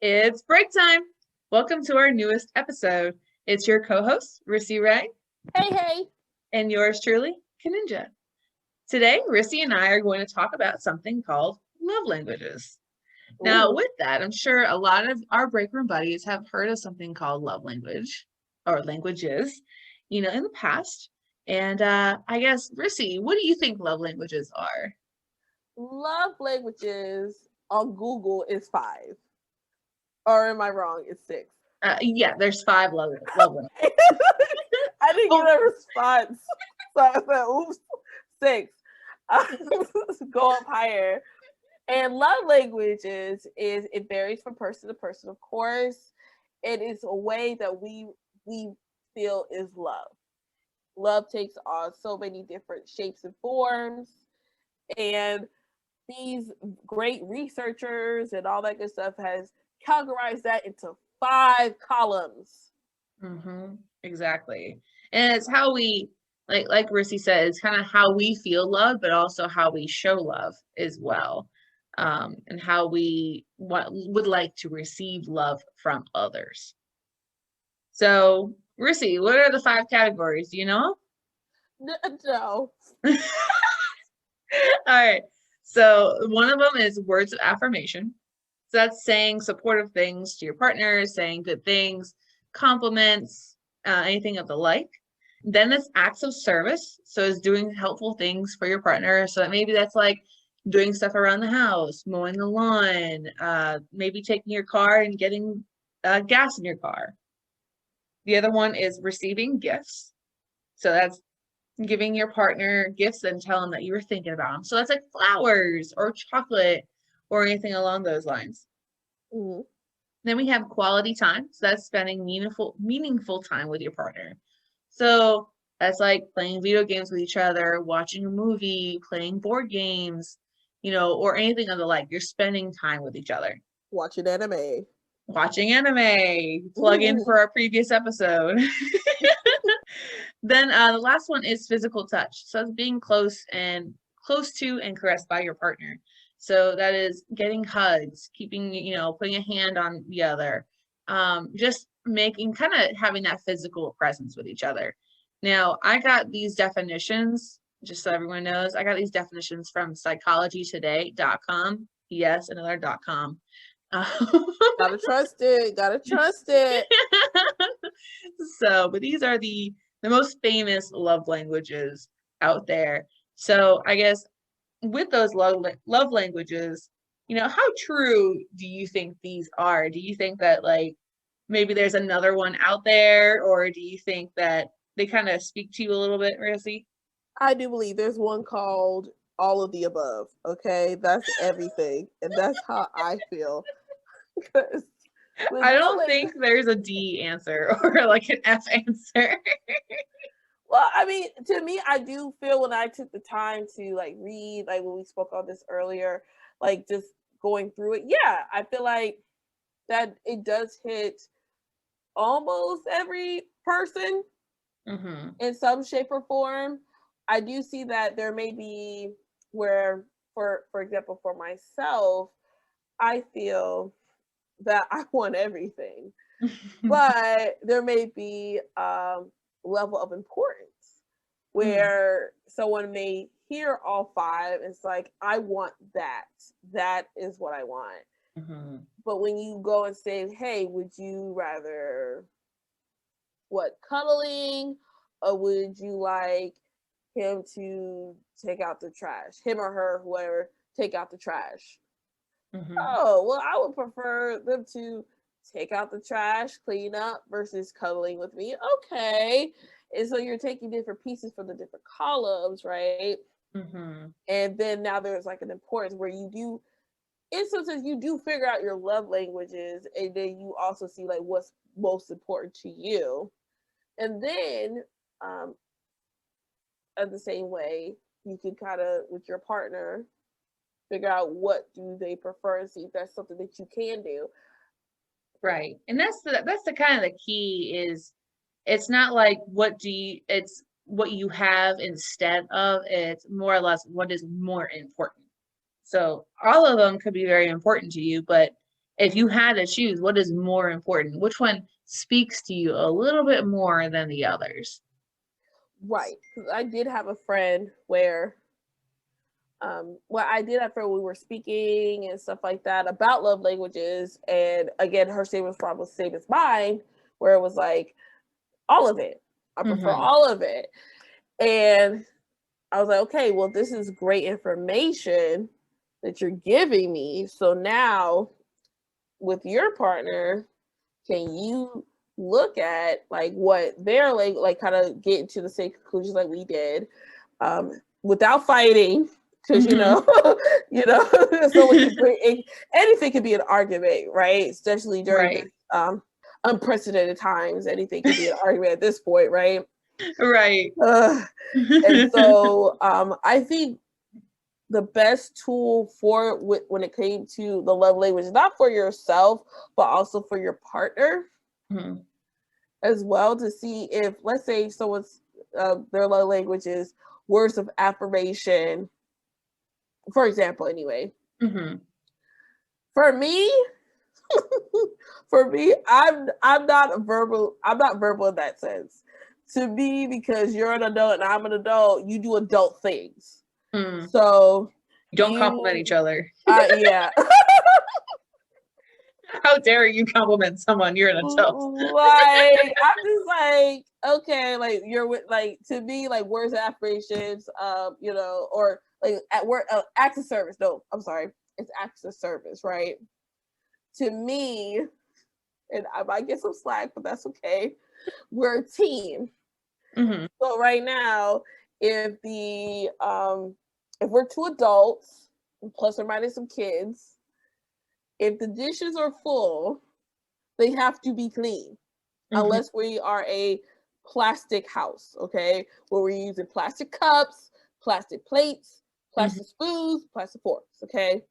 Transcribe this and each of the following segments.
It's break time. Welcome to our newest episode. It's your co-host, Rissy Ray, Hey, hey. and yours truly, Kaninja. Today, Rissy and I are going to talk about something called love languages. Now, Ooh. with that, I'm sure a lot of our break room buddies have heard of something called love language or languages, in the past. And I guess, Rissy, what do you think love languages are? Love languages on Google is 5. Or am I wrong? It's 6. Yeah, there's 5 love languages. I didn't Oh, get a response. So I said, oops, 6. Go up higher. And love languages it varies from person to person, of course. It is a way that we feel is love. Love takes on so many different shapes and forms. And these great researchers and all that good stuff has categorized that into 5 columns. exactly. And it's how we like Rissy said, it's kind of how we feel love, but also how we show love as well. And how we would like to receive love from others. So, Rissy, what are the 5 categories? Do you know? No. All right. So, one of them is words of affirmation. So that's saying supportive things to your partner, saying good things, compliments, anything of the like. Then it's acts of service. So it's doing helpful things for your partner. So that maybe that's like doing stuff around the house, mowing the lawn, maybe taking your car and getting gas in your car. The other one is receiving gifts. So that's giving your partner gifts and tell them that you were thinking about them. So that's like flowers or chocolate or anything along those lines. Mm-hmm. Then we have quality time. So that's spending meaningful time with your partner. So that's like playing video games with each other, watching a movie, playing board games, or anything of the like. You're spending time with each other. Watching anime. Watching anime. Plug in Ooh. for our previous episode. Then the last one is physical touch. So it's being close to and caressed by your partner. So that is getting hugs, keeping, putting a hand on the other, just making kind of having that physical presence with each other. Now, I got these definitions, just so everyone knows, I got these definitions from psychologytoday.com. Yes, another .com. Gotta trust it. Gotta trust it. So, but these are the most famous love languages out there. So, I guess with those love languages, how true do you think these are? Do you think that like maybe there's another one out there, or do you think that they kind of speak to you a little bit, Rissy? I do believe there's one called all of the above. Okay, that's everything, and that's how I feel. Because with I love don't language, think there's a D answer or like an F answer. well, I mean, to me, I do feel when I took the time to like read, like when we spoke on this earlier, like just going through it. Yeah, I feel like that it does hit almost every person hmm in some shape or form. I do see that there may be where, for example, for myself, I feel that I want everything, but there may be level of importance mm where someone may hear all 5. It's like, I want that. That is what I want. hmm But when you go and say, hey, would you rather what, cuddling, or would you like him to take out the trash? Him or her, whoever, take out the trash. hmm Oh, well, I would prefer them to take out the trash, clean up versus cuddling with me. Okay. And so you're taking different pieces from the different columns, right? hmm And then now there's like an importance where you do instances you do figure out your love languages, and then you also see like what's most important to you. And then um in the same way, you can kind of with your partner figure out what do they prefer and see if that's something that you can do. Right. And that's the kind of the key is it's not like it's what you have instead of, it's more or less what is more important. So all of them could be very important to you, but if you had to choose, what is more important? Which one speaks to you a little bit more than the others? Right. Because I did have a friend where, well, I did have a friend, we were speaking and stuff like that about love languages. And again, her statement was probably the same as mine, where it was like, all of it. I prefer all of it. And I was like, okay, well, this is great information that you're giving me. So now with your partner, can you look at like what they're like kind of get into the same conclusions like we did, without fighting, because you know so we can bring anything could be an argument, right? Especially during this unprecedented times, anything could be an argument at this point, right? Right. And so I think the best tool for when it came to the love language, not for yourself, but also for your partner as well, to see if, let's say someone's their love language is words of affirmation, for example, anyway. For me, I'm not verbal in that sense. To me, because you're an adult and I'm an adult, you do adult things. So don't compliment each other. Yeah. How dare you compliment someone? You're an adult. Like, I'm just like, okay, like you're with, like, to me, like words of affirmations, you know, or like at work, acts of service. No, I'm sorry, it's acts of service, right? To me, and I might get some slack, but that's okay. We're a team. So right now, if we're two adults plus or minus some kids, if the dishes are full, they have to be clean, unless we are a plastic house, okay, where we're using plastic cups, plastic plates, plastic spoons, plastic forks, okay.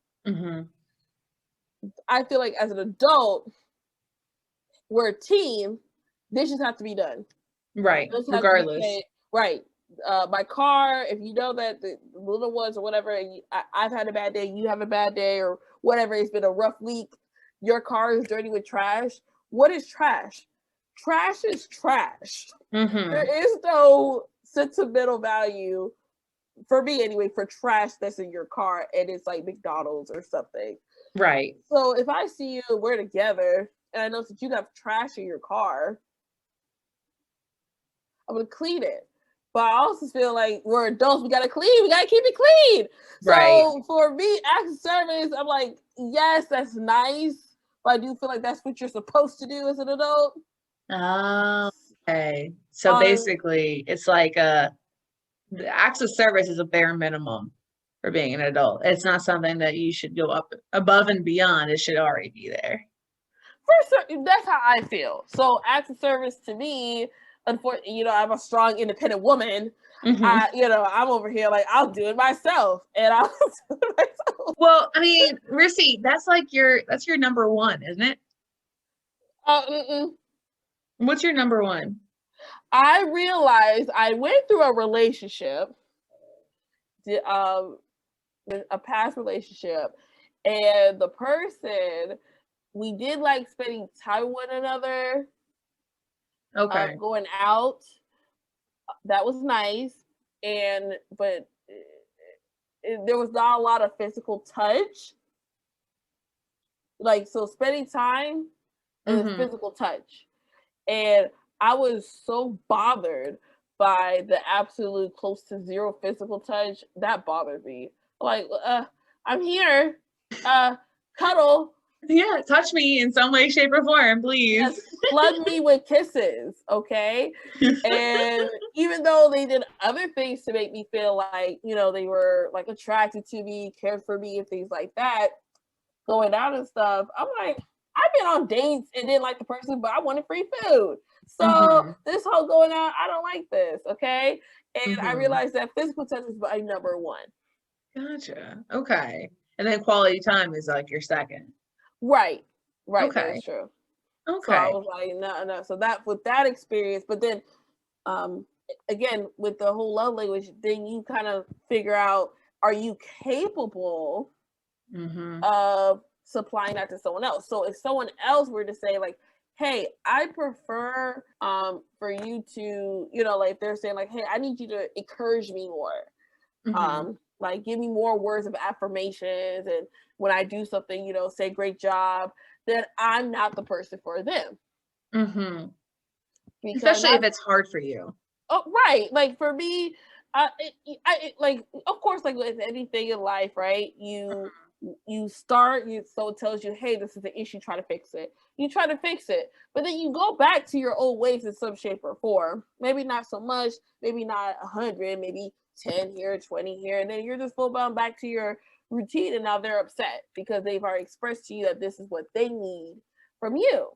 I feel like as an adult, we're a team. Dishes have to be done, right? Regardless, right. My car, if you know that the little ones or whatever, I've had a bad day, you have a bad day, or whatever, it's been a rough week, your car is dirty with trash. What is trash? Trash is trash. There is no sentimental value, for me anyway, for trash that's in your car and it's like McDonald's or something. Right. So if I see you, we're together, and I know that you have trash in your car, I'm gonna clean it. But I also feel like we're adults, we gotta clean, we gotta keep it clean. So for me, acts of service, I'm like, yes, that's nice, but I do feel like that's what you're supposed to do as an adult. Oh, okay. So basically, it's like the acts of service is a bare minimum for being an adult. It's not something that you should go up above and beyond. It should already be there. For certain, that's how I feel. So acts of service to me, unfortunately, you know, I'm a strong, independent woman. I'm over here like, I'll do it myself, and I'll do it myself. Well, I mean, Rissy, that's your number one, isn't it? What's your number one? I realized I went through a relationship, a past relationship, and the person, we did like spending time with one another. Okay. Going out, that was nice, but there was not a lot of physical touch. Like, so spending time and physical touch. And I was so bothered by the absolute close to zero physical touch. That bothered me. Like, I'm here. Cuddle. Yeah, touch me in some way, shape, or form, please. Yes, flood me with kisses, okay? And even though they did other things to make me feel like, you know, they were like attracted to me, cared for me, and things like that, going out and stuff, I'm like, I've been on dates and didn't like the person, but I wanted free food. So this whole going out, I don't like this, okay? And I realized that physical touch is my number one. Gotcha. Okay. And then quality time is like your second. Right. Okay. That's true. Okay. So I was like, no. So that, with that experience, but then again, with the whole love language, then you kind of figure out, are you capable of supplying that to someone else. So if someone else were to say like, hey, I prefer for you to, you know, like they're saying like, hey, I need you to encourage me more. Like give me more words of affirmations, and when I do something, you know, say great job, then I'm not the person for them. Especially if it's hard for you. Oh, right. Like for me, I like, of course, like with anything in life, right? You start, so it tells you, hey, this is the issue, try to fix it. You try to fix it, but then you go back to your old ways in some shape or form. Maybe not so much, maybe not 100, maybe 10 here, 20 here, and then you're just full bound back to your routine, and now they're upset because they've already expressed to you that this is what they need from you.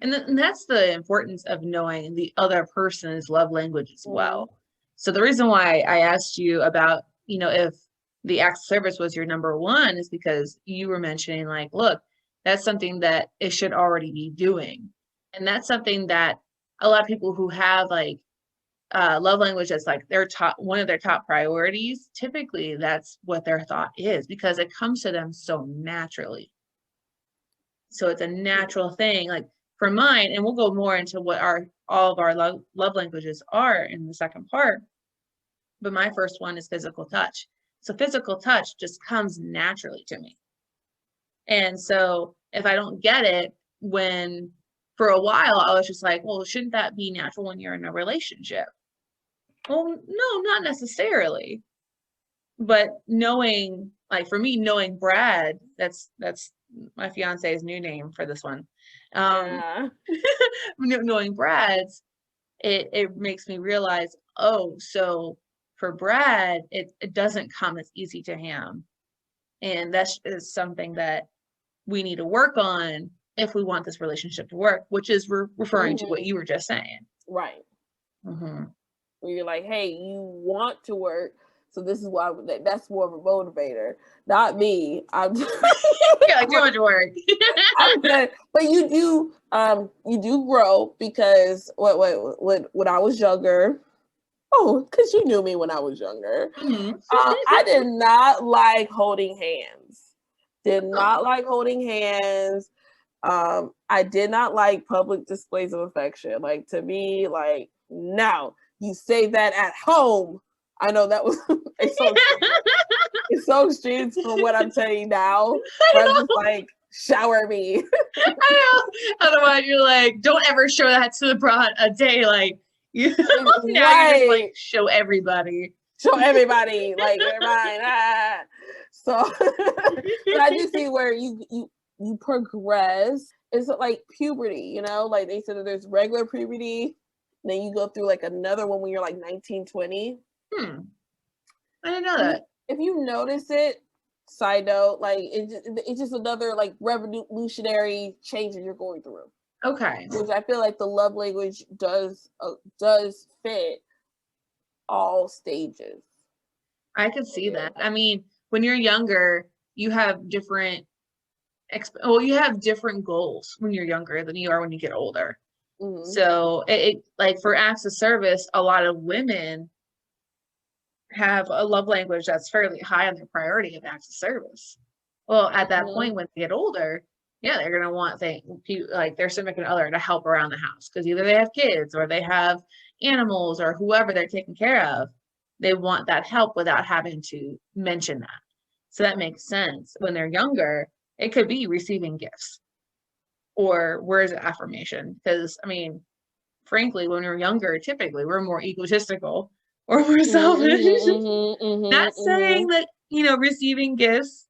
And that's the importance of knowing the other person's love language as well. So the reason why I asked you about, you know, if the acts of service was your number one is because you were mentioning like, look, that's something that it should already be doing. And that's something that a lot of people who have like love language as like their top, one of their top priorities, typically that's what their thought is because it comes to them so naturally. So it's a natural thing. Like for mine, and we'll go more into what all of our love languages are in the second part. But my first one is physical touch. So physical touch just comes naturally to me. And so if I don't get it, when for a while I was just like, well, shouldn't that be natural when you're in a relationship? Well, no, not necessarily. But knowing, like for me, knowing Brad, that's my fiance's new name for this one. Knowing Brad's, it makes me realize, oh, so for Brad, it doesn't come as easy to him. And that is something that we need to work on if we want this relationship to work, which is referring to what you were just saying. Right. Where you're like, hey, you want to work, so this is why that's more of a motivator. Not me. I'm yeah, like too much work. But you do grow because when I was younger. Oh, because you knew me when I was younger. I did not like holding hands. Did not like holding hands. I did not like public displays of affection. Like to me, like no, you say that at home. I know that was it's so extreme from what I'm telling you now. But I'm just like, shower me. I know. Otherwise, you're like, don't ever show that to the broad a day. Like, you know, now you just like show everybody. Like right. So but I do see where you progress. It's like puberty, you know, like they said that there's regular puberty, then you go through like another one when you're like 19, 20. I didn't know that. If you notice it, side note, like it's just another like revolutionary change that you're going through. Okay. Which I feel like the love language does fit all stages. I could see that. I mean, when you're younger, you have different goals when you're younger than you are when you get older. So it like for acts of service, a lot of women have a love language that's fairly high on their priority of acts of service. Well, at that point when they get older, yeah, they're gonna want like their significant other to help around the house because either they have kids or they have animals or whoever they're taking care of. They want that help without having to mention that. So that makes sense. When they're younger, it could be receiving gifts or words of affirmation. Because I mean, frankly, when we're younger, typically we're more egotistical or more selfish. Not saying that, you know, receiving gifts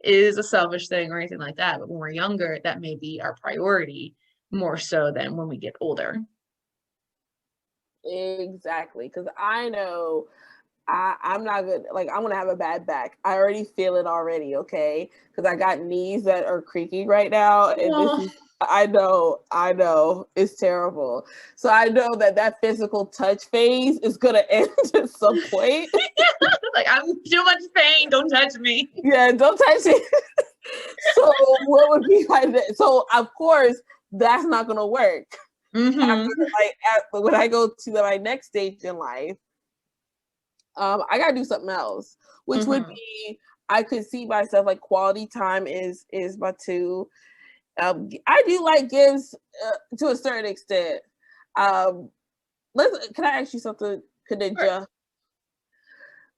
is a selfish thing or anything like that. But when we're younger, that may be our priority more so than when we get older. Exactly. Because I know I'm not good. Like I'm gonna have a bad back. I already feel it already. Okay, because I got knees that are creaking right now, and this is. I know, it's terrible. So I know that physical touch phase is gonna end at some point. Like I'm too much pain. Don't touch me. Yeah, don't touch me. So what would be like that? So of course that's not gonna work. After, when I go to my next stage in life. I gotta do something else, which would be I could see myself like quality time is my two. I do like gifts to a certain extent. Can I ask you something, Kaninja?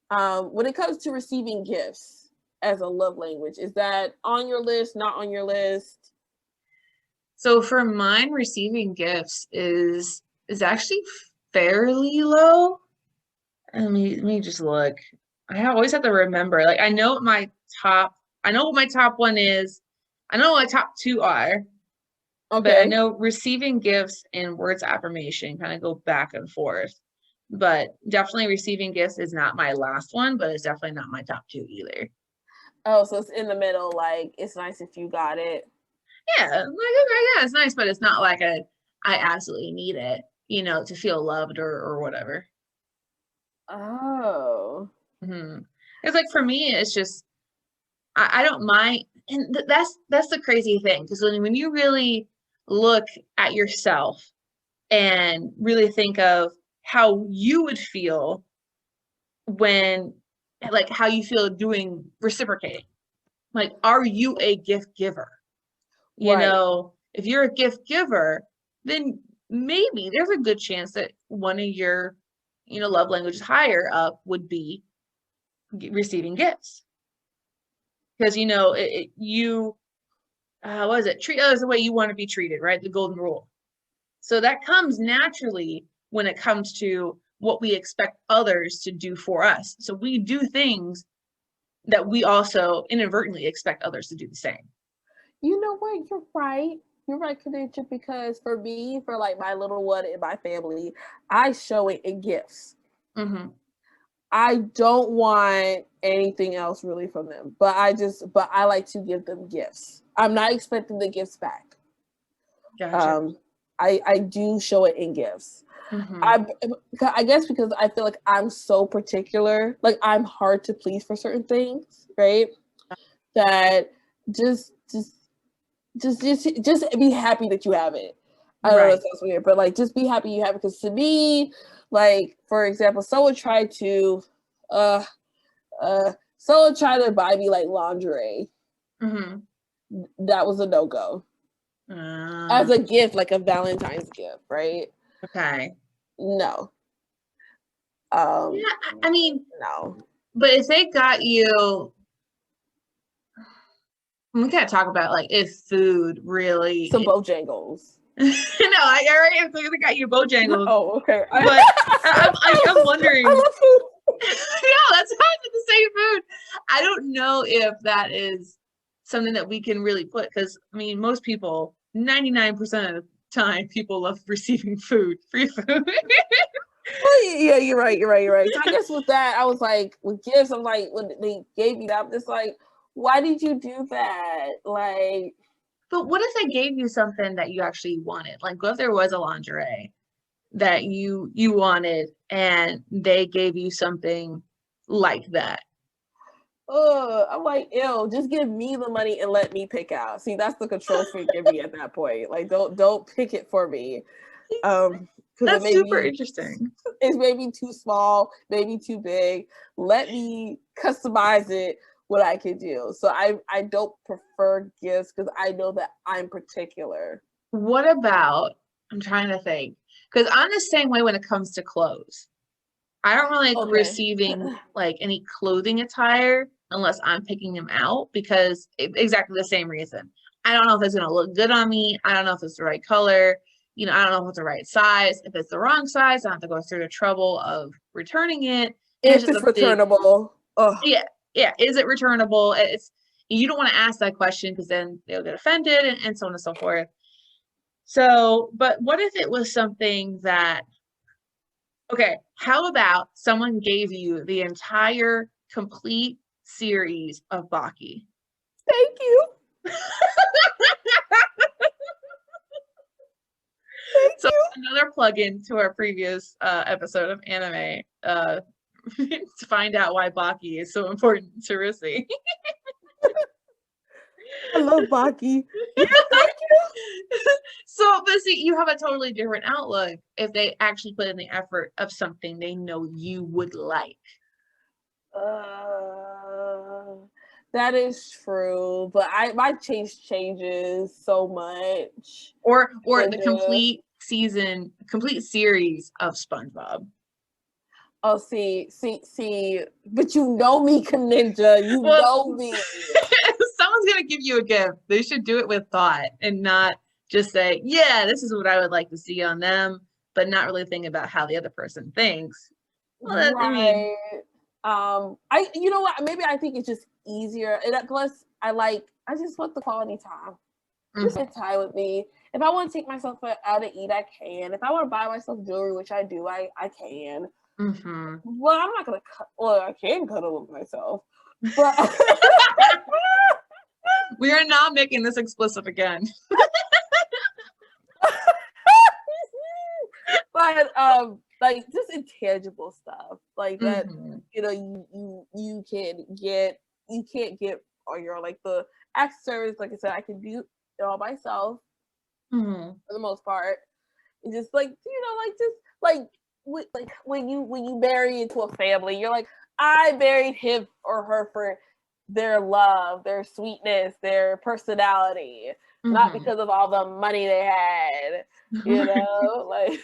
When it comes to receiving gifts as a love language, is that on your list, not on your list? So for mine, receiving gifts is actually fairly low. Let me just look. I always have to remember. Like I know what my top one is. I know what my top two are. But I Okay. know receiving gifts and words of affirmation kind of go back and forth. But definitely receiving gifts is not my last one, but it's definitely not my top two either. Oh, so it's in the middle. Like it's nice if you got it. Yeah, like okay, yeah, it's nice, but it's not like I absolutely need it, to feel loved or whatever. Oh. Mm-hmm. It's like for me, it's just I don't mind, and that's the crazy thing because when you really look at yourself and really think of how you would feel when like how you feel doing reciprocating, like are you a gift giver? Right. If you're a gift giver, then maybe there's a good chance that one of your love languages higher up would be receiving gifts because you what is it, treat others the way you want to be treated, right? The golden rule. So that comes naturally when it comes to what we expect others to do for us. So we do things that we also inadvertently expect others to do the same. You know what? You're right. You're right, Kanisha, because for me, for like my little one in my family, I show it in gifts. Mm-hmm. I don't want anything else really from them, but I like to give them gifts. I'm not expecting the gifts back. Gotcha. I do show it in gifts. Mm-hmm. I guess because I feel like I'm so particular, like I'm hard to please for certain things, right? That just be happy that you have it. I don't know, Right. that sounds weird, but like just be happy you have it. Because to me, like for example, someone tried to buy me like lingerie. Mm-hmm. That was a no-go. As Uh, a gift, like a Valentine's gift, right? okay. No. Yeah, I mean, No. but if they got you, we gotta talk about like if food Some really. Bojangles. No, I already if they got you Bojangles, Oh, okay. but I'm I wondering. love food. No, that's kind of the same food. I don't know if that is something that we can really put because I mean most people, 99% of the time, people love receiving food, free food. Well, yeah, you're right. You're right. You're right. So I guess with that, I was like, with gifts, I'm like, when they gave me that, I'm just like, why did you do that? Like, But what if they gave you something that you actually wanted? Like what if there was a lingerie that you wanted and they gave you something like that? I'm like, ew, just give me the money and let me pick out. See, that's the control freak in me at that point. Like, don't pick it for me. Because That's super interesting. it's maybe too small, maybe too big. Let me customize it what I can do. So I don't prefer gifts because I know that I'm particular. What about, I'm trying to think, because I'm the same way when it comes to clothes. I don't really like Okay. receiving like any clothing attire unless I'm picking them out because exactly the same reason. I don't know if it's going to look good on me. I don't know if it's the right color. I don't know if it's the right size. If it's the wrong size, I have to go through the trouble of returning it. And it's If just it's a big, returnable. Oh. yeah, yeah. Is it returnable? You don't want to ask that question because then they'll get offended and so on and so forth. So, but what if it was something that, okay, how about someone gave you the entire complete series of Baki? Thank you. Thank So you. another plug-in to our previous episode of anime to find out why Baki is so important to Rissy. I love Baki. Yeah, thank you. So, but see, you have a totally different outlook if they actually put in the effort of something they know you would like. That is true, but my taste changes so much. Or the Kaninja. complete series of SpongeBob. Oh, see, but you know me, Kaninja. You know me. If someone's gonna give you a gift, they should do it with thought and not just say, "Yeah, this is what I would like to see on them," but not really think about how the other person thinks. Well, I mean, You know what? Maybe I think it's just easier, and plus, I just want the quality time. Just spend time with me. If I want to take myself out to eat, I can. If I want to buy myself jewelry, which I do, I can. mm-hmm. Well, I'm not gonna cut. Well, I can cuddle with myself, but we are not making this explicit again. But like just intangible stuff like that. Mm-hmm. You know, you can't get or your like the accessories. Like I said, I can do it all myself Mm-hmm. for the most part. It's just like like when you marry into a family, you're like, I married him or her for their love, their sweetness, their personality, not Mm-hmm. because of all the money they had. You know, like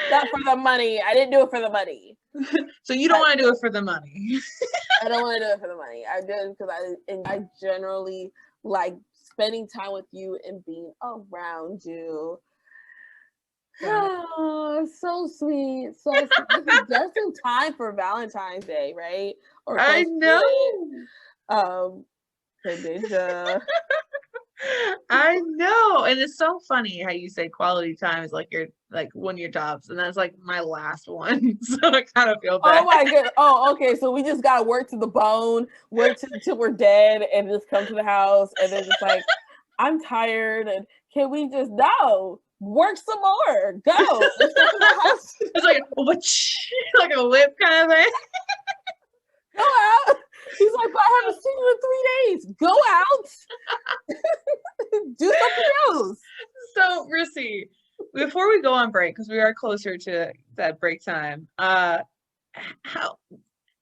not for the money. I didn't do it for the money. So you don't want to do it for the money. I don't want to do it for the money. I do it because I generally like spending time with you and being around you. Oh, so sweet. So sweet. This is just in time for Valentine's Day, right? Or I know. Kaninja. I know. And it's so funny how you say quality time is like your like one of your jobs, and that's like my last one. So I kind of feel bad. Oh my god. Oh, okay. So we just gotta work to the bone, work till we're dead, and just come to the house, and then just like, I'm tired, and can we just work some more? Go. Let's go to the house. It's like like a whip kind of thing. Go out. He's like, but I haven't seen you in 3 days. Go out. Do something else. So, Rissy, before we go on break, because we are closer to that break time, how,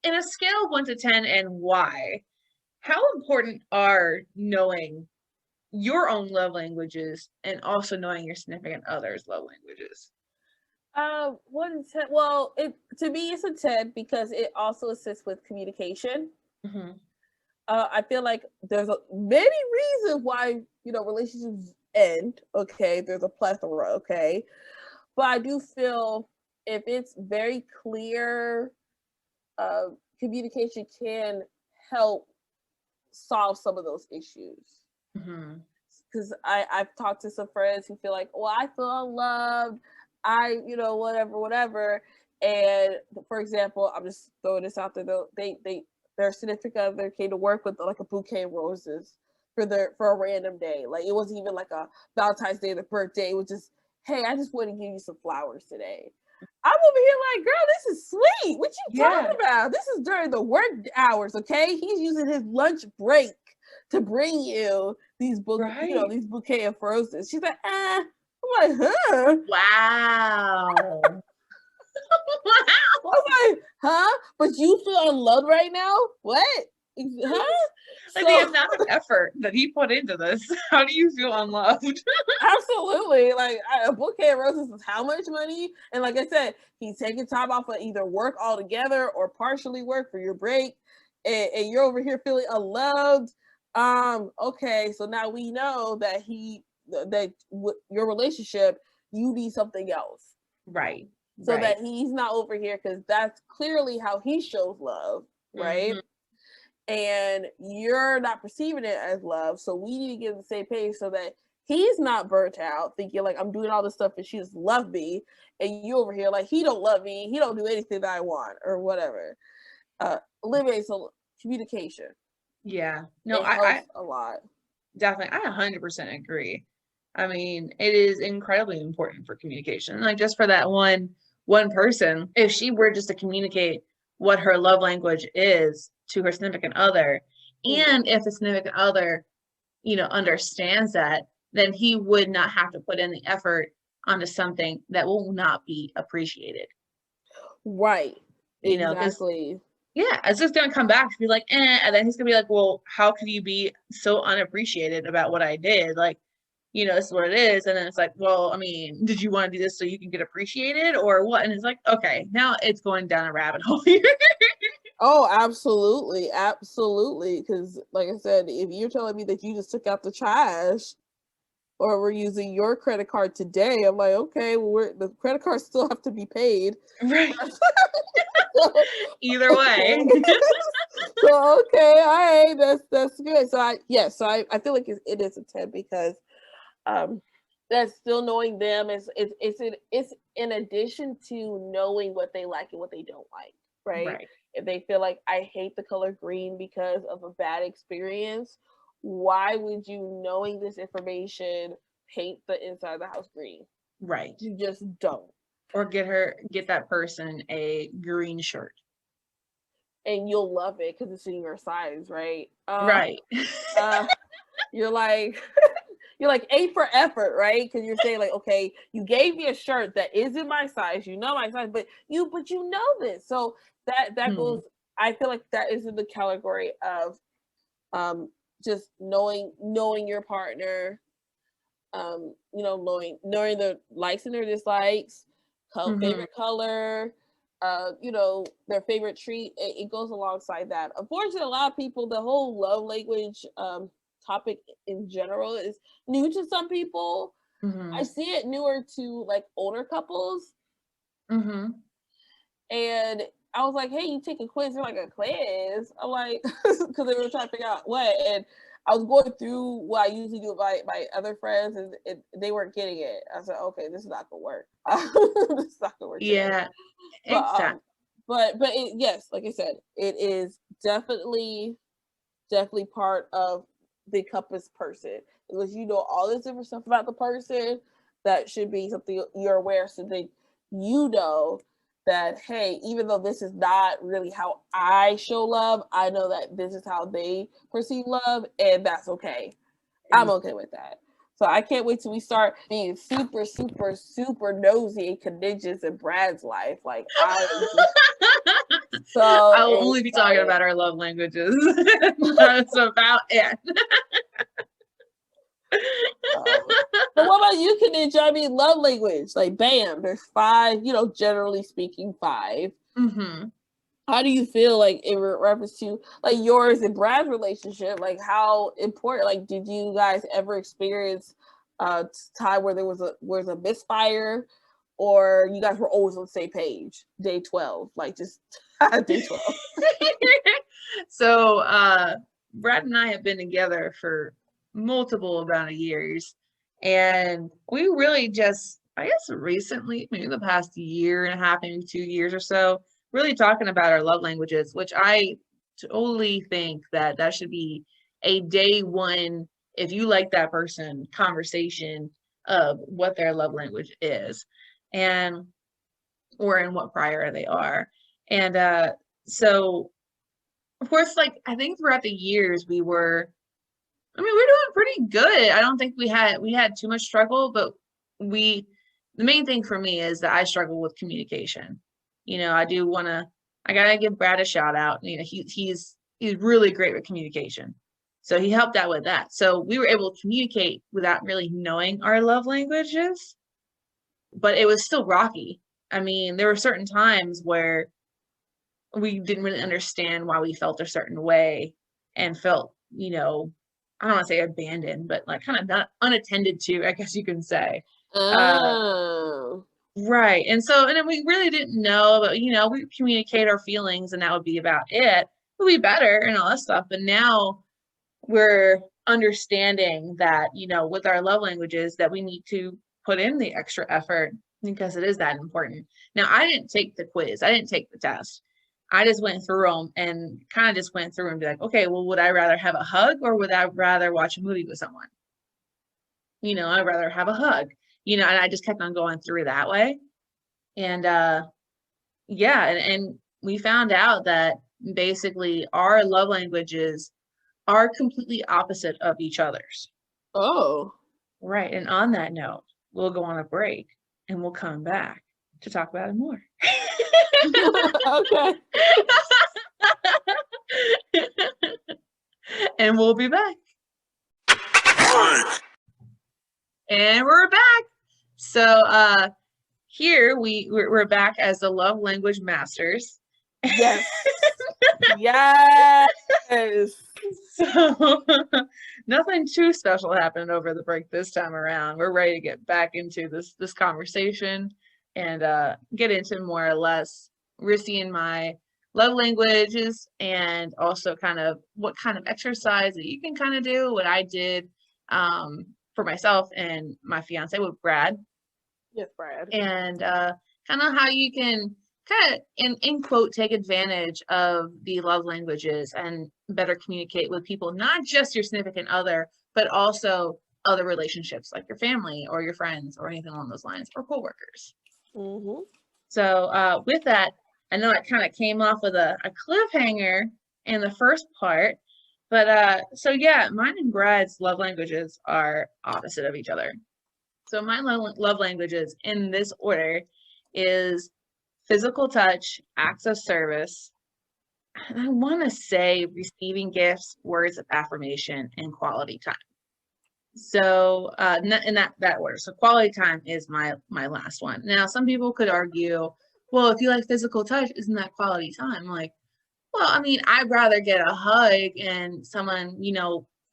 in a scale of 1 to 10 and why, how important are knowing your own love languages and also knowing your significant other's love languages? 1 to 10. Well, to me it's a 10 because it also assists with communication. Mm-hmm. I feel like there's many reasons why relationships end. Okay, there's a plethora. Okay, but I do feel if it's very clear, communication can help solve some of those issues. Because I've talked to some friends who feel like, well, I feel unloved. Whatever. And for example, I'm just throwing this out there though. Their significant other came to work with like a bouquet of roses for a random day. Like it wasn't even like a Valentine's Day or the birthday. It was just, hey, I just want to give you some flowers today. I'm over here like, girl, this is sweet. What you talking about? This is during the work hours, okay? He's using his lunch break to bring you these these bouquet of roses. She's like, I'm like, huh? Wow. I was like, huh? But you feel unloved right now? What? Huh? Like the amount of effort that he put into this. How do you feel unloved? Absolutely. Like a bouquet of roses is how much money? And like I said, he's taking time off of either work altogether or partially work for your break, and you're over here feeling unloved. Okay, so now we know that your relationship, you need something else, right? So that he's not over here, because that's clearly how he shows love, right? And you're not perceiving it as love, so we need to get on the same page so that he's not burnt out thinking like, I'm doing all this stuff and she just love me, and you over here like, he don't love me, he don't do anything that I want or whatever. Eliminate some communication. Yeah, no, I a lot. Definitely, I 100% agree. I mean, it is incredibly important for communication. Like just for that one person, if she were just to communicate what her love language is to her significant other, and if the significant other, understands that, then he would not have to put in the effort onto something that will not be appreciated. Right. Exactly. Yeah, it's just gonna come back to be like, and then he's gonna be like, well, how could you be so unappreciated about what I did? Like, this is what it is. And then it's like, well, I mean, did you want to do this so you can get appreciated or what? And it's like, okay, now it's going down a rabbit hole here. Oh, absolutely. Absolutely. Because, like I said, if you're telling me that you just took out the trash or we're using your credit card today, I'm like, okay, well, the credit cards still have to be paid. Right. Either way. So, okay, all right, that's good. So I feel like it is a 10 because that's still knowing them it's in addition to knowing what they like and what they don't like, right? Right. If they feel like I hate the color green because of a bad experience, why would you, knowing this information, paint the inside of the house green? Right. You just don't. Or get that person a green shirt. And you'll love it because it's in your size, right? Right. You're like A for effort, right? Because you're saying like, okay, you gave me a shirt that isn't my size, my size, but you know this. So that goes, I feel like that is in the category of just knowing your partner, knowing the likes and their dislikes, favorite color, their favorite treat. It goes alongside that. Unfortunately, a lot of people, the whole love language topic in general is new to some people. I see it newer to like older couples. And I was like, hey, you take a quiz. They're like, a quiz? I'm like, because they were trying to figure out what. And I was going through what I usually do with my other friends, and they weren't getting it. I said, okay, this is not going to work. This is not going to work. Yeah, exactly. But yes, like I said, it is definitely part of the compass person, because you know all this different stuff about the person. That should be something you're aware, so that you know that, hey, even though this is not really how I show love, I know that this is how they perceive love, and that's okay. I'm okay with that. So I can't wait till we start being super, super, super nosy and Kaninjas in Brad's life. Like I'll only be talking about our love languages. That's about it. But what about you, Kaninja? I mean, love language. Like, bam, there's 5. Generally speaking, 5. How do you feel like in reference to like yours and Brad's relationship? Like, how important? Like, did you guys ever experience a time where there was a misfire, or you guys were always on the same page? Day 12, like just day 12. So, Brad and I have been together for multiple amount of years, and we really just, I guess, recently, maybe the past year and a half, maybe 2 years or so, really talking about our love languages, which I totally think that should be a day one, if you like that person, conversation of what their love language is, and or in what prior they are. And so of course, like, I think throughout the years we're doing pretty good. I don't think we had too much struggle, but the main thing for me is that I struggle with communication. I gotta give Brad a shout out. He's really great with communication. So he helped out with that. So we were able to communicate without really knowing our love languages, but it was still rocky. I mean, there were certain times where we didn't really understand why we felt a certain way and felt, I don't want to say abandoned, but like kind of not unattended to, I guess you can say. Right. And then we really didn't know, but we communicate our feelings and that would be about it. We'll be better and all that stuff. But now we're understanding that, with our love languages, that we need to put in the extra effort because it is that important. Now, I didn't take the quiz. I didn't take the test. I just went through them and kind of just went through and be like, okay, well, would I rather have a hug or would I rather watch a movie with someone? I'd rather have a hug, and I just kept on going through that way. And yeah, and we found out that basically our love languages are completely opposite of each other's. Oh. Right. And on that note, we'll go on a break and we'll come back to talk about it more. Okay. And we'll be back. And we're back. So here we're back as the love language masters. Yes. Yes. So nothing too special happened over the break this time around. We're ready to get back into this conversation and get into more or less Rissy and my love languages, and also kind of what kind of exercise that you can kind of do, what I did for myself and my fiance with Brad. Yes, Brad. And kind of how you can kind of, in quote, take advantage of the love languages and better communicate with people, not just your significant other, but also other relationships like your family or your friends or anything along those lines, or coworkers. Mm-hmm. So with that, I know it kind of came off with a cliffhanger in the first part, but so yeah, mine and Brad's love languages are opposite of each other. So my love languages in this order is physical touch, acts of service, and I want to say receiving gifts, words of affirmation, and quality time. So in that order. So quality time is my last one. Now, some people could argue, well, if you like physical touch, isn't that quality time? Like, well, I mean, I'd rather get a hug and someone,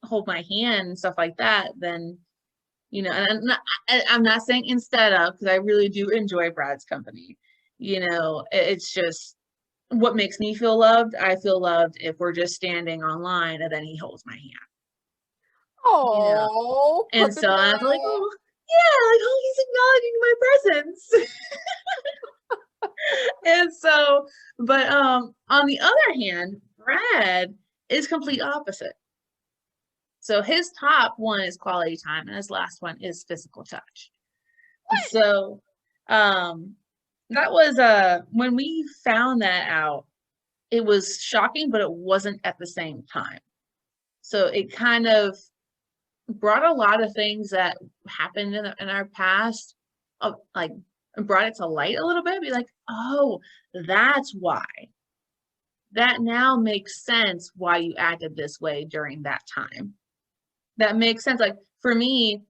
hold my hand and stuff like that than, and I'm not saying instead of, because I really do enjoy Brad's company. It's just what makes me feel loved. I feel loved if we're just standing online and then he holds my hand. Oh, and so I was like, oh yeah, like, oh, he's acknowledging my presence. And so, but on the other hand, Brad is complete opposite. So his top one is quality time, and his last one is physical touch. So that was when we found that out, it was shocking, but it wasn't at the same time. So it kind of brought a lot of things that happened in our past, like brought it to light a little bit. Be like, oh, that's why. That now makes sense why you acted this way during that time. That makes sense. Like for me,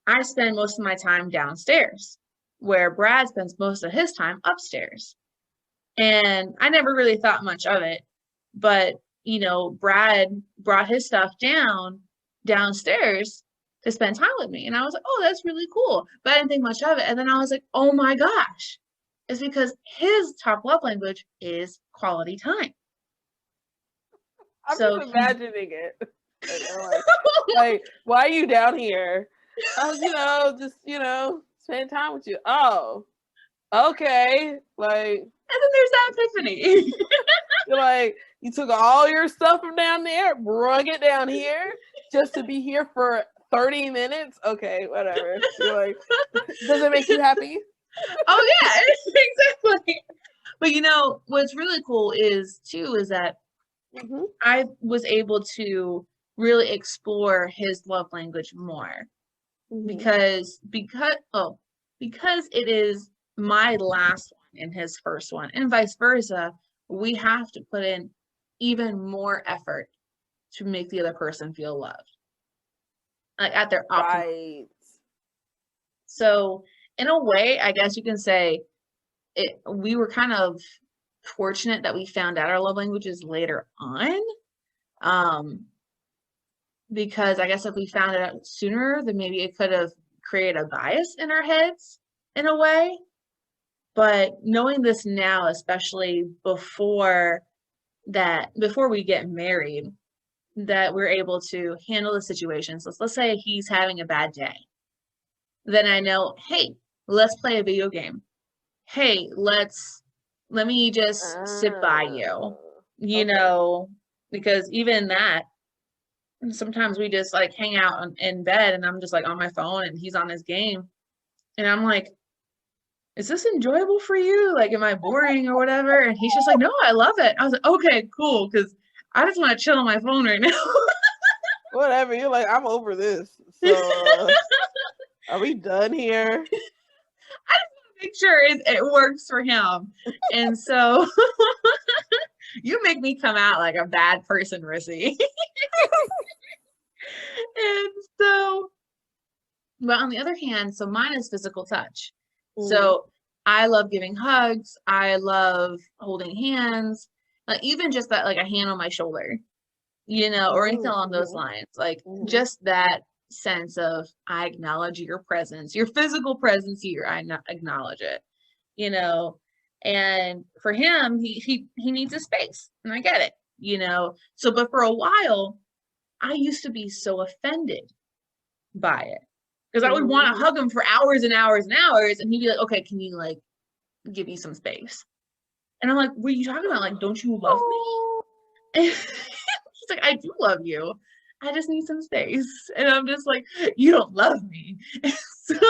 I spend most of my time downstairs, where Brad spends most of his time upstairs. And I never really thought much of it, but Brad brought his stuff downstairs to spend time with me. And I was like, oh, that's really cool. But I didn't think much of it. And then I was like, oh my gosh, it's because his top love language is quality time. I'm just imagining it. Like, why are you down here? Just spend time with you. Oh, okay. Like, and then there's that epiphany. You're like, you took all your stuff from down there, brought it down here just to be here for 30 minutes. Okay, whatever. You're like, does it make you happy? Oh yeah, exactly. But what's really cool is that I was able to really explore his love language more, because it is my last one and his first one, and vice versa. We have to put in even more effort to make the other person feel loved, like at their optimal. Right. So in a way, I guess you can say we were kind of fortunate that we found out our love languages later on. Because I guess if we found it out sooner, then maybe it could have created a bias in our heads in a way. But knowing this now, especially before we get married, that we're able to handle the situation. So let's say he's having a bad day. Then I know, hey, let's play a video game. Hey, let me just sit by you, because even that, sometimes we just like hang out in bed and I'm just like on my phone and he's on his game. And I'm like, is this enjoyable for you? Like, am I boring or whatever? And he's just like, no, I love it. I was like, okay, cool. Because I just want to chill on my phone right now. Whatever. You're like, I'm over this. So are we done here? I just want to make sure it works for him. And so you make me come out like a bad person, Rissy. But on the other hand, so mine is physical touch. Mhm. So I love giving hugs. I love holding hands. Even just that, like a hand on my shoulder, or anything along those Mhm. lines. Like Mhm. just that sense of I acknowledge your presence, your physical presence here. I acknowledge it, And for him, he needs a space, and I get it. So, but for a while, I used to be so offended by it because I would want to Mhm. hug him for hours and hours and hours, and he'd be like, "Okay, can you like give me some space?" And I'm like, "What are you talking about? Like, don't you love me?" He's like, "I do love you. I just need some space." And I'm just like, "You don't love me." So,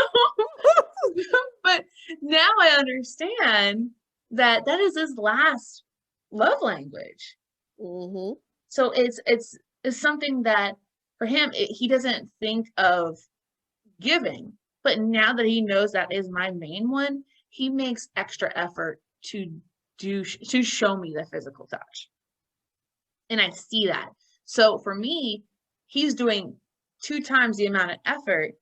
but now I understand that that is his last love language. Mhm. So it's something that for him he doesn't think of giving, but now that he knows that is my main one, he makes extra effort to show me the physical touch. And I see that. So for me, he's doing 2 times the amount of effort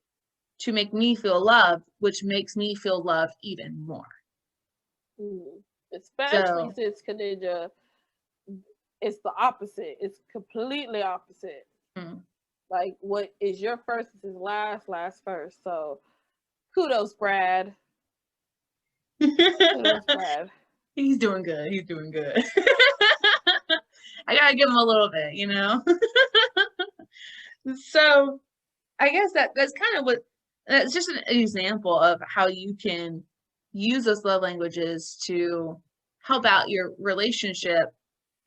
to make me feel loved, which makes me feel loved even more. Mhm. Especially So, since Kaninja, it's the opposite. It's completely opposite. mm. Like what is your first is his last first. So kudos, Brad. Kudos, Brad. He's doing good. He's doing good. I gotta give him a little bit. So I guess that's kind of what that's just an example of how you can use those love languages to help out your relationship,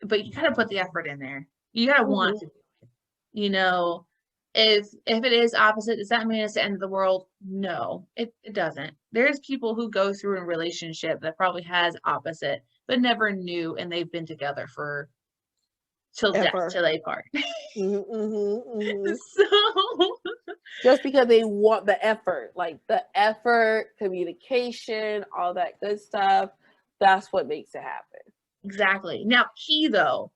but you gotta put the effort in there. You gotta want to Mhm. do it. If it is opposite, does that mean it's the end of the world? No, it doesn't. There's people who go through a relationship that probably has opposite, but never knew, and they've been together for till death, Ever. till they part. Mhm. Mhm. So Just because they want the effort, like the effort, communication, all that good stuff. That's what makes it happen. exactly. Now, key though,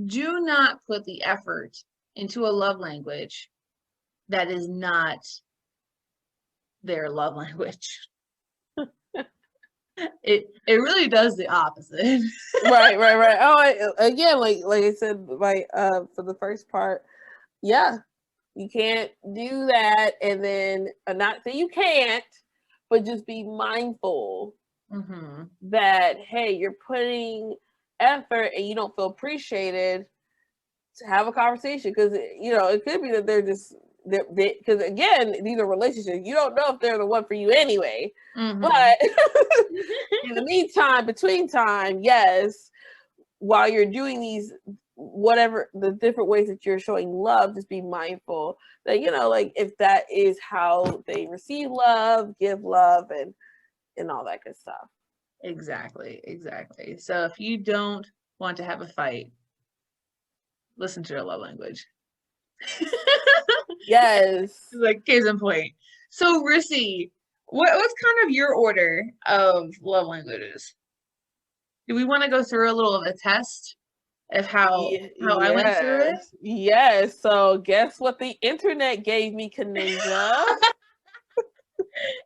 do not put the effort into a love language that is not their love language. It really does the opposite. Right. Oh, again, like I said, like for the first part, yeah, you can't do that, and then not that you can't, but just be mindful Mm-hmm. that hey, you're putting effort and you don't feel appreciated. To have a conversation because it could be that they're just because again these are relationships you don't know if they're the one for you anyway, but Mm-hmm. in the meantime between time, yes, while you're doing these whatever the different ways that you're showing love, just be mindful that like if that is how they receive love, give love, and all that good stuff. Exactly. So if you don't want to have a fight, listen to your love language. Yes. Like case in point. So Rissy, what's kind of your order of love languages? Do we want to go through a little of a test of how I went through it? Yes. So guess what the internet gave me, Kaninja?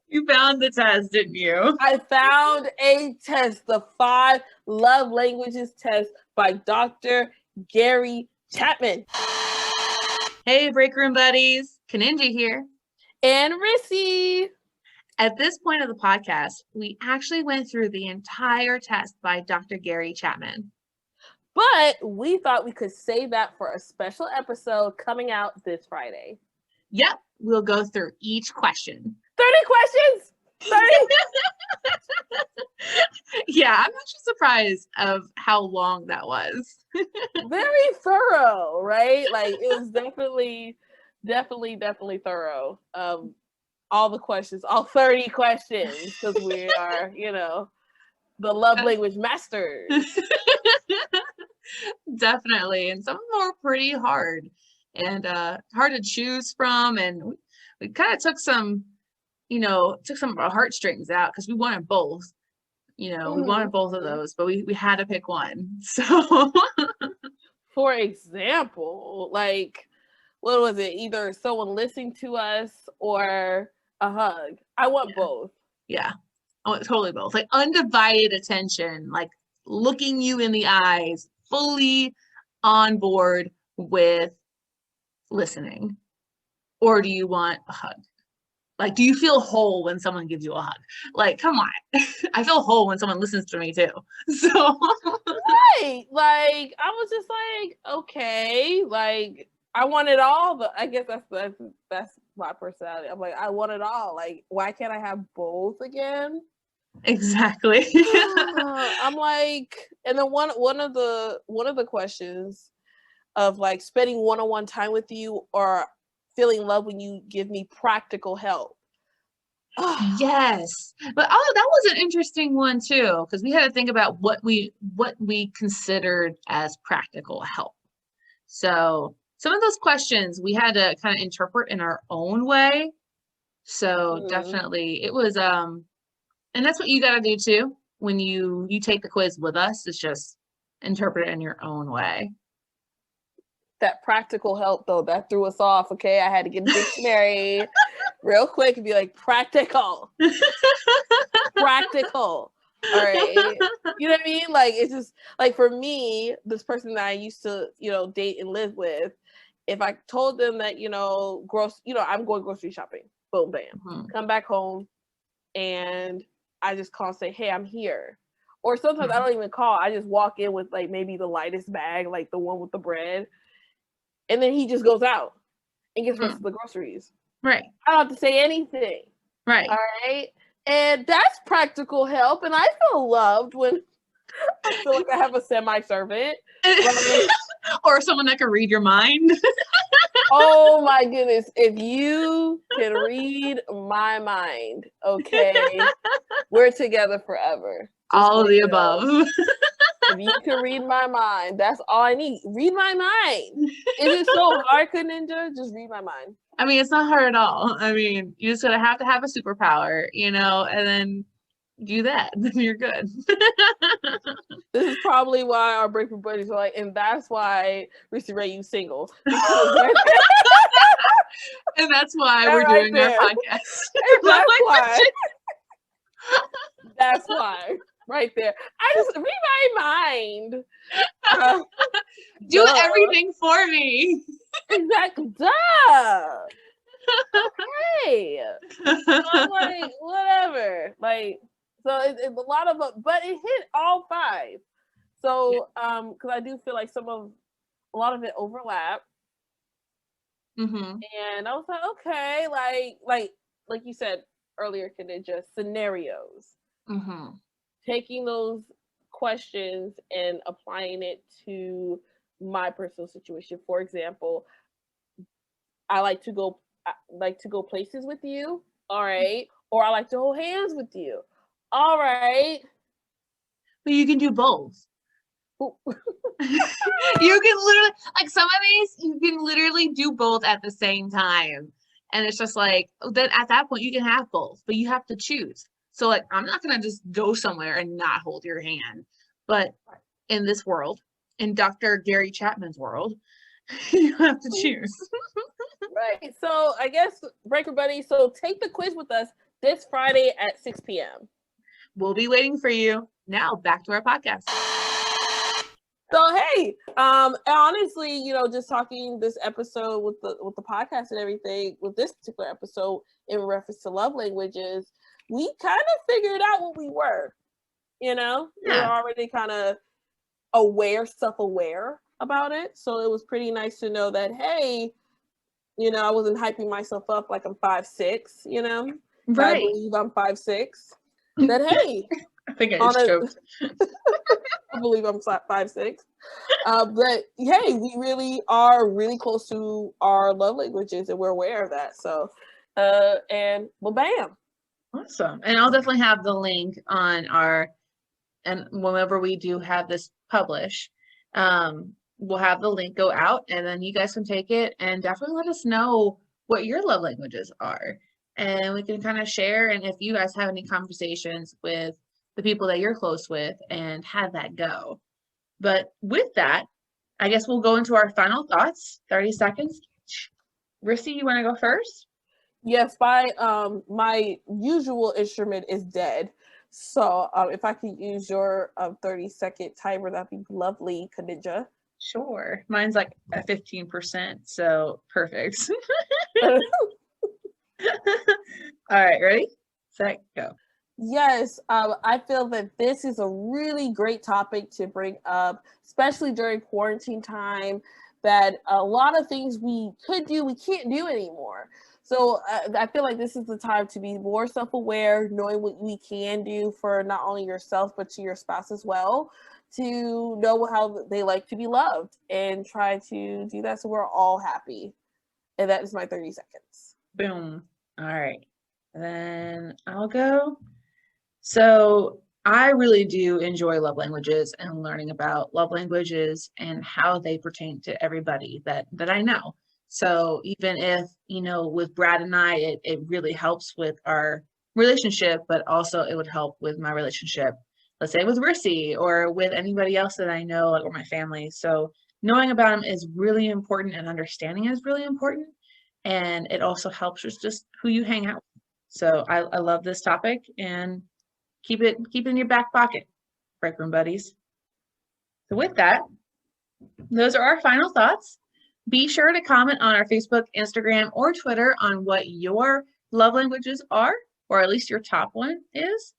You found the test, didn't you? I found a test, the 5 love languages test by Dr. Gary Chapman. Hey, break room buddies, Kaninja here. And Rissy. At this point of the podcast, we actually went through the entire test by Dr. Gary Chapman. But we thought we could save that for a special episode coming out this Friday. Yep, we'll go through each question. 30 questions! 30? Yeah, I'm actually surprised of how long that was. Very thorough, right? Like it was definitely thorough. All the questions, all 30 questions, because we are, the love language masters. Definitely. And some of them were pretty hard and hard to choose from. And we kind of took some of our heartstrings out because we wanted both. We wanted both of those, but we had to pick one. So For example, like what was it? Either someone listening to us or a hug. I want Yeah. both. Yeah. Oh, totally both. Like undivided attention, like looking you in the eyes, fully on board with listening. Or do you want a hug? Like, do you feel whole when someone gives you a hug? Like, come on. I feel whole when someone listens to me too. So Right. Like, I was just like, okay, like I want it all, but I guess that's my personality. I'm like, I want it all. Like, why can't I have both again? exactly. I'm like, and then one of the questions of like spending one-on-one time with you or feeling love when you give me practical help. Yes. But oh, that was an interesting one too, because we had to think about what we considered as practical help. So some of those questions we had to kind of interpret in our own way. So definitely it was and that's what you got to do too when you take the quiz with us, is just interpret it in your own way. That practical help though, that threw us off. Okay, I had to get a dictionary real quick and be like, practical. Practical. All right. You know what I mean? Like, it's just like, for me, this person that I used to, date and live with, if I told them that, I'm going grocery shopping, boom, bam, come back home, and I just call and say, hey, I'm here. Or sometimes I don't even call. I just walk in with like maybe the lightest bag, like the one with the bread. And then he just goes out and gets the rest of the groceries. Right. I don't have to say anything. Right. All right. And that's practical help. And I feel loved when I feel like I have a semi-servant. Right? Or someone that can read your mind. Oh my goodness. If you can read my mind, okay, we're together forever. All of the above. If you can read my mind, that's all I need. Read my mind. Is it so hard, Kaninja? Just read my mind. I mean, it's not hard at all. I mean, you just gotta have to have a superpower, and then do that. Then you're good. This is probably why our breakthrough buddies are like, and that's why Rissy Ray, you single. And that's why we're doing our podcast. That's why. That's why. Right there. I just read my mind. Do everything for me. Exactly. Duh. Okay. So I'm like, whatever. Like, so it's a lot of, but it hit all five. So, because I do feel like a lot of it overlap. And I was like, okay, like you said earlier, Kaninja, scenarios. Taking those questions and applying it to my personal situation. For example, I like to go places with you, all right, or I like to hold hands with you, all right. But you can do both. You can literally, like, some of these you can literally do both at the same time, and it's just like, then at that point you can have both, but you have to choose. So like, I'm not gonna just go somewhere and not hold your hand, but in this world, in Dr. Gary Chapman's world, you have to choose. Right. So I guess, Breaker Buddy, so take the quiz with us this Friday at 6 p.m. We'll be waiting for you. Now back to our podcast. So hey, honestly, just talking this episode with the podcast and everything, with this particular episode in reference to love languages, we kind of figured out what we were. We were already kind of self-aware about it. So it was pretty nice to know that, hey, I wasn't hyping myself up like I'm 5'6", Right. I believe I'm 5'6". That, hey, I think I just joked. I believe I'm 5'6". But hey, we really are really close to our love languages, and we're aware of that. So, and well, bam. Awesome. And I'll definitely have the link on and whenever we do have this publish, we'll have the link go out, and then you guys can take it and definitely let us know what your love languages are. And we can kind of share, and if you guys have any conversations with the people that you're close with, and have that go. But with that, I guess we'll go into our final thoughts. 30 seconds. Rissy, you want to go first? Yes, my usual instrument is dead. So if I could use your 30-second timer, that'd be lovely, Kaninja. Sure. Mine's like at 15%, so perfect. All right, ready? Set, go. Yes, I feel that this is a really great topic to bring up, especially during quarantine time, that a lot of things we could do, we can't do anymore. So I feel like this is the time to be more self-aware, knowing what we can do for not only yourself, but to your spouse as well, to know how they like to be loved and try to do that so we're all happy. And that is my 30 seconds. Boom. All right. Then I'll go. So I really do enjoy love languages and learning about love languages and how they pertain to everybody that I know. So even if, with Brad and I, it really helps with our relationship, but also it would help with my relationship, let's say with Rissy or with anybody else that I know, like, or my family. So knowing about them is really important and understanding is really important. And it also helps with just who you hang out with. So I love this topic and keep it in your back pocket, break room buddies. So with that, those are our final thoughts. Be sure to comment on our Facebook, Instagram, or Twitter on what your love languages are, or at least your top one is.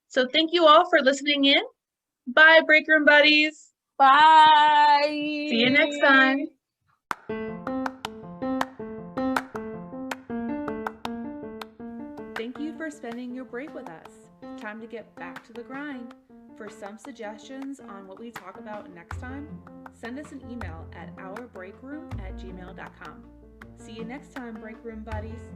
So thank you all for listening in. Bye, break room buddies. Bye. See you next time. Thank you for spending your break with us. Time to get back to the grind. For some suggestions on what we talk about next time, send us an email at ourbreakroom@gmail.com. See you next time, break room buddies.